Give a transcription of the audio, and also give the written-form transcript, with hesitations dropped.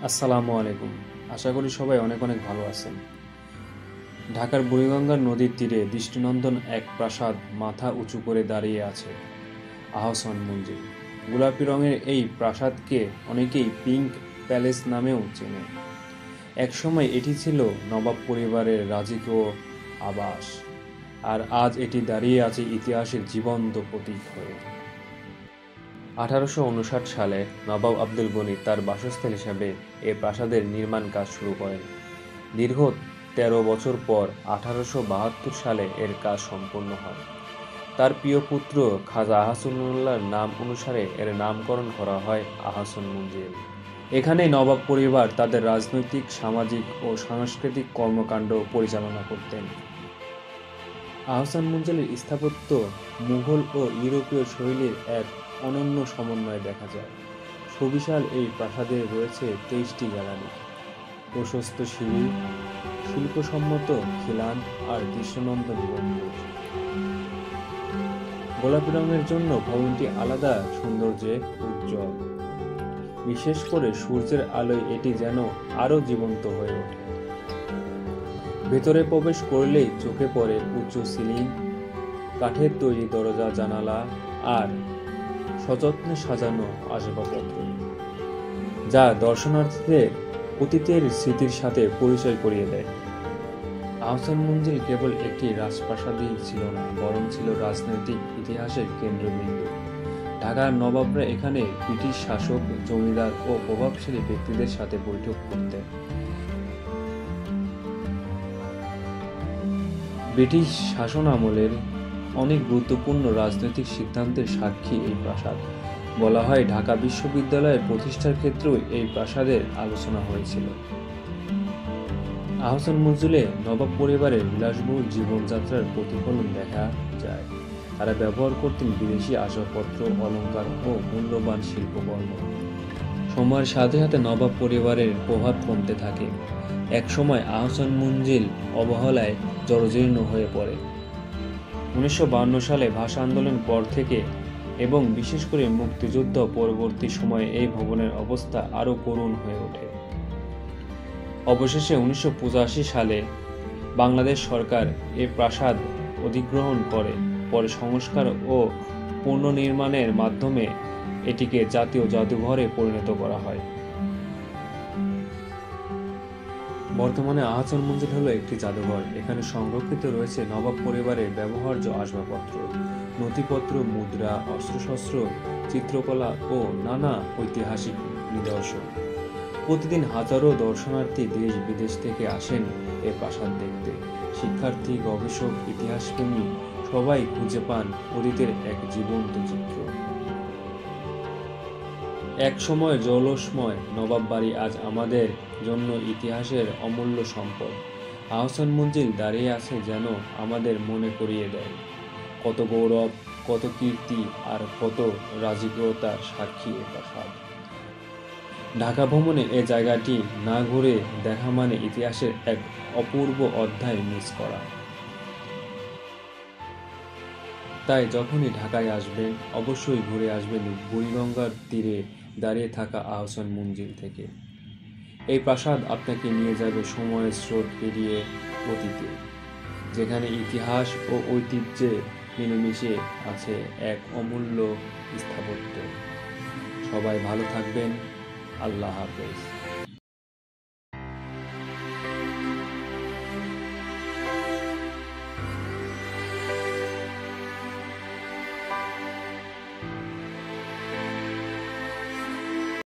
আসসালামু আলাইকুম। আশা করি সবাই অনেক অনেক ভালো আছেন। ঢাকার বুড়িগঙ্গার নদীর তীরে দৃষ্টিনন্দন এক প্রাসাদ মাথা উঁচু করে দাঁড়িয়ে আছে, আহসান মঞ্জিল। গোলাপি রঙের এই প্রাসাদকে অনেকেই পিঙ্ক প্যালেস নামেও চেনে। একসময় এটি ছিল নবাব পরিবারের রাজকীয় আবাস, আর আজ এটি দাঁড়িয়ে আছে ইতিহাসের জীবন্ত প্রতীক হয়ে। 1859 সালে নবাব আব্দুল গনি তার বাসস্থান হিসাবে এ প্রাসাদের নির্মাণ কাজ শুরু করেন। দীর্ঘ 13 বছর পর 1872 সালে এর কাজ সম্পন্ন হয়। তার প্রিয় পুত্র খাজা আহসানুল্লাহর নাম অনুসারে এর নামকরণ করা হয় আহসান মঞ্জিল। এখানেই নবাব পরিবার তাদের রাজনৈতিক, সামাজিক ও সাংস্কৃতিক কর্মকাণ্ড পরিচালনা করতেন। আহসান মঞ্জিলের স্থাপত্য মুঘল ও ইউরোপীয় শৈলীর এক অনন্য সমন্বয় দেখা যায়। সুবিশাল এই প্রাসাদে রয়েছে 23টি গ্যালারি, প্রশস্ত সিঁড়ি, শিল্পসম্মত খিলান আর দৃষ্টিনন্দন গম্বুজ। গোলাপি রঙের জন্য ভবনটি আলাদা সৌন্দর্যে উজ্জ্বল। বিশেষ করে সূর্যের আলোয় এটি যেন আরো জীবন্ত হয়ে ওঠে। ভেতরে প্রবেশ করলেই চোখে পড়ে উঁচু সিলিং, কাঠের তৈরি দরজা জানালা আর সযত্নে সাজানো আসবাবপত্র, যা দর্শনার্থীদের অতীতের স্মৃতির সাথে পরিচয় করিয়ে দেয়। আহসান মঞ্জিল কেবল একটি রাজপ্রাসাদই ছিল না, বরং ছিল রাজনৈতিক ইতিহাসের কেন্দ্রবিন্দু। ঢাকার নবাবরা এখানে ব্রিটিশ শাসক, জমিদার ও প্রভাবশালী ব্যক্তিদের সাথে বৈঠক করতেন। ব্রিটিশ শাসন আমলের অনেক গুরুত্বপূর্ণ রাজনৈতিক সিদ্ধান্তের সাক্ষী এই প্রাসাদ। বলা হয় ঢাকা বিশ্ববিদ্যালয়ের প্রতিষ্ঠার ক্ষেত্রেও এই প্রাসাদের আলোচনা হয়েছিল। আহসান মঞ্জিলে নবাব পরিবারের বিলাসবহুল জীবনযাত্রার প্রতিফলন দেখা যায়। তারা ব্যবহার করতেন বিদেশি আসবাবপত্র, অলংকার ও মূল্যবান শিল্পকর্ম। সময়ের সাথে সাথে নবাব পরিবারের প্রভাব কমতে থাকে। একসময় আহসান মঞ্জিল অবহেলায় জর্জীর্ণ হয়ে পড়ে। 1952 সালে ভাষা আন্দোলনের পর থেকে এবং বিশেষ করে মুক্তিযুদ্ধ পরবর্তী সময়ে এই ভবনের অবস্থা আরও করুণ হয়ে ওঠে। অবশেষে 1985 সালে বাংলাদেশ সরকার এই প্রাসাদ অধিগ্রহণ করে। পরে সংস্কার ও পুনর্নির্মাণের মাধ্যমে এটিকে জাতীয় জাদুঘরে পরিণত করা হয়। বর্তমানে আহসান মঞ্জিল হলো একটি জাদুঘর। এখানে সংরক্ষিত রয়েছে নবাব পরিবারের ব্যবহার্য আসবাবপত্র, নথিপত্র, মুদ্রা, অস্ত্রশস্ত্র, চিত্রকলা ও নানা ঐতিহাসিক নিদর্শন। প্রতিদিন হাজারো দর্শনার্থী দেশ বিদেশ থেকে আসেন এ প্রাসাদ দেখতে। শিক্ষার্থী, গবেষক, ইতিহাসপ্রেমী সবাই খুঁজে পান অতীতের এক জীবন্ত চিত্র। এক সময় জৌলসময় নবাব বাড়ি আজ আমাদের জন্য ইতিহাসের অমূল্য সম্পদ। আহসান মঞ্জিল দাঁড়িয়ে আছে যেন আমাদের মনে করিয়ে দেয় কত গৌরব, কত কীর্তি আর কত রাজকীয়তার সাক্ষী এ প্রাসাদ। ঢাকা ভ্রমণে এ জায়গাটি না ঘুরে দেখা মানে ইতিহাসের এক অপূর্ব অধ্যায় মিস করা। তাই যখনই ঢাকায় আসবেন অবশ্যই ঘুরে আসবেন বুড়িগঙ্গার তীরে দাঁড়িয়ে থাকা আহসান মঞ্জিল থেকে। এই প্রাসাদ আপনাকে নিয়ে যাবে সময়ের স্রোত পেরিয়ে অতীতে, যেখানে ইতিহাস ও ঐতিহ্যে মিলেমিশে আছে এক অমূল্য স্থাপত্য। সবাই ভালো থাকবেন। আল্লাহ হাফেজ।